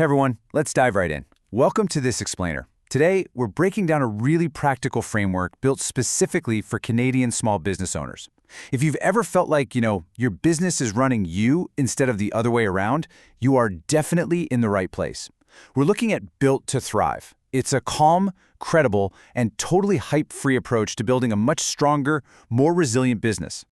Hey everyone, let's dive right in. Welcome to this explainer. Today, we're breaking down a really practical framework built specifically for Canadian small business owners. If you've ever felt like, your business is running you instead of the other way around, you are definitely in the right place. We're looking at Built to Thrive. It's a calm, credible, and totally hype-free approach to building a much stronger, more resilient business.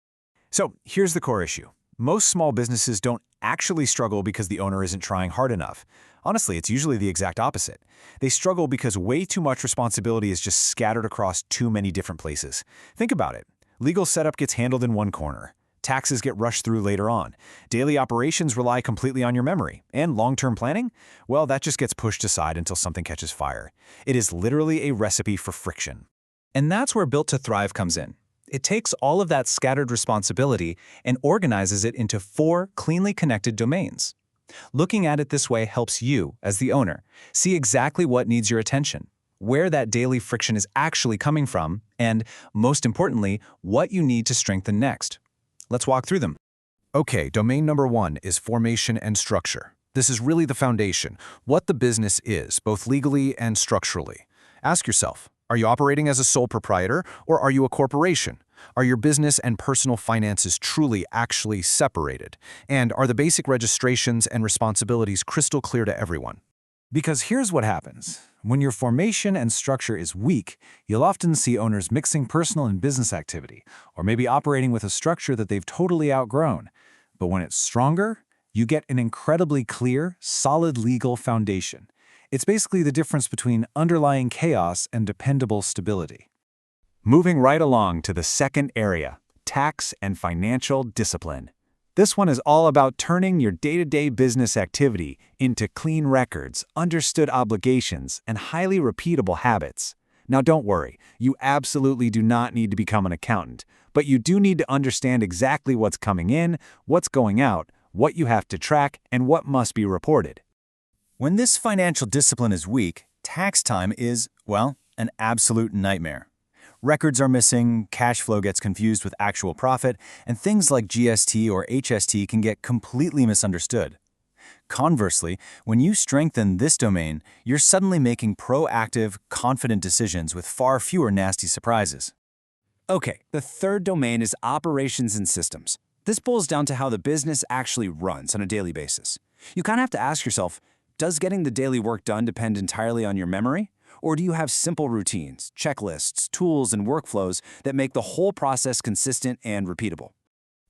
So here's the core issue. Most small businesses don't actually struggle because the owner isn't trying hard enough. Honestly, it's usually the exact opposite. They struggle because way too much responsibility is just scattered across too many different places. Think about it. Legal setup gets handled in one corner. Taxes get rushed through later on. Daily operations rely completely on your memory. And long-term planning? Well, that just gets pushed aside until something catches fire. It is literally a recipe for friction. And that's where Built to Thrive comes in. It takes all of that scattered responsibility and organizes it into 4 cleanly connected domains. Looking at it this way helps you, as the owner, see exactly what needs your attention, where that daily friction is actually coming from, and, most importantly, what you need to strengthen next. Let's walk through them. Okay, domain number 1 is formation and structure. This is really the foundation, what the business is, both legally and structurally. Ask yourself, are you operating as a sole proprietor or are you a corporation? Are your business and personal finances truly actually separated? And are the basic registrations and responsibilities crystal clear to everyone? Because here's what happens. When your formation and structure is weak, you'll often see owners mixing personal and business activity, or maybe operating with a structure that they've totally outgrown. But when it's stronger, you get an incredibly clear, solid legal foundation. It's basically the difference between underlying chaos and dependable stability. Moving right along to the second area, tax and financial discipline. This one is all about turning your day-to-day business activity into clean records, understood obligations, and highly repeatable habits. Now don't worry, you absolutely do not need to become an accountant, but you do need to understand exactly what's coming in, what's going out, what you have to track, and what must be reported. When this financial discipline is weak, tax time is, well, an absolute nightmare. Records are missing, cash flow gets confused with actual profit, and things like GST or HST can get completely misunderstood. Conversely, when you strengthen this domain, you're suddenly making proactive, confident decisions with far fewer nasty surprises. Okay, the third domain is operations and systems. This boils down to how the business actually runs on a daily basis. You kind of have to ask yourself, does getting the daily work done depend entirely on your memory? Or do you have simple routines, checklists, tools, and workflows that make the whole process consistent and repeatable?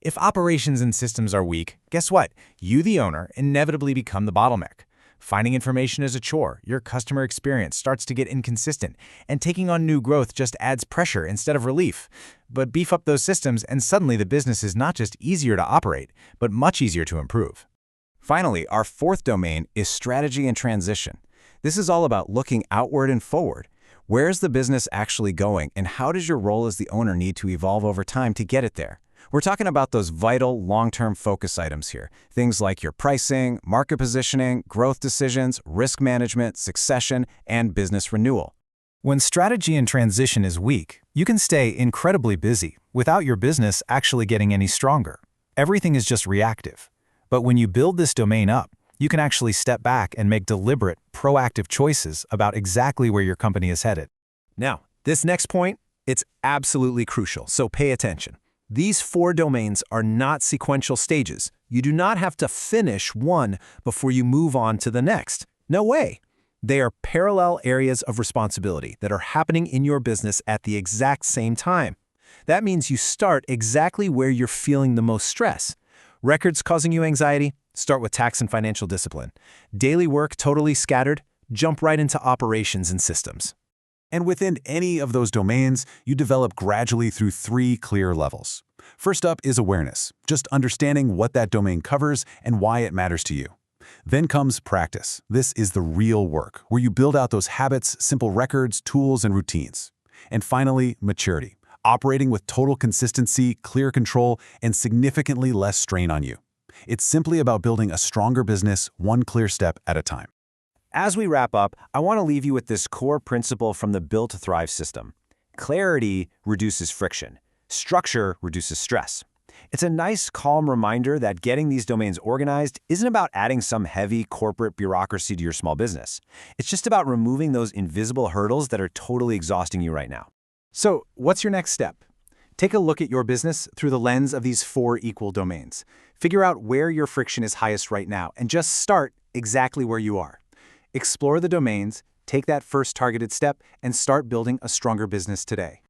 If operations and systems are weak, guess what? You, the owner, inevitably become the bottleneck. Finding information is a chore, your customer experience starts to get inconsistent, and taking on new growth just adds pressure instead of relief. But beef up those systems and suddenly the business is not just easier to operate, but much easier to improve. Finally, our fourth domain is strategy and transition. This is all about looking outward and forward. Where is the business actually going, and how does your role as the owner need to evolve over time to get it there? We're talking about those vital, long-term focus items here. Things like your pricing, market positioning, growth decisions, risk management, succession, and business renewal. When strategy and transition is weak, you can stay incredibly busy without your business actually getting any stronger. Everything is just reactive. But when you build this domain up, you can actually step back and make deliberate, proactive choices about exactly where your company is headed. Now, this next point, it's absolutely crucial, so pay attention. These 4 domains are not sequential stages. You do not have to finish one before you move on to the next. No way. They are parallel areas of responsibility that are happening in your business at the exact same time. That means you start exactly where you're feeling the most stress. Records causing you anxiety? Start with tax and financial discipline. Daily work totally scattered? Jump right into operations and systems. And within any of those domains, you develop gradually through 3 clear levels. First up is awareness, just understanding what that domain covers and why it matters to you. Then comes practice. This is the real work, where you build out those habits, simple records, tools, and routines. And finally, maturity, operating with total consistency, clear control, and significantly less strain on you. It's simply about building a stronger business, one clear step at a time. As we wrap up, I want to leave you with this core principle from the Built to Thrive system. Clarity reduces friction. Structure reduces stress. It's a nice, calm reminder that getting these domains organized isn't about adding some heavy corporate bureaucracy to your small business. It's just about removing those invisible hurdles that are totally exhausting you right now. So, what's your next step? Take a look at your business through the lens of these 4 equal domains. Figure out where your friction is highest right now and just start exactly where you are. Explore the domains, take that first targeted step, and start building a stronger business today.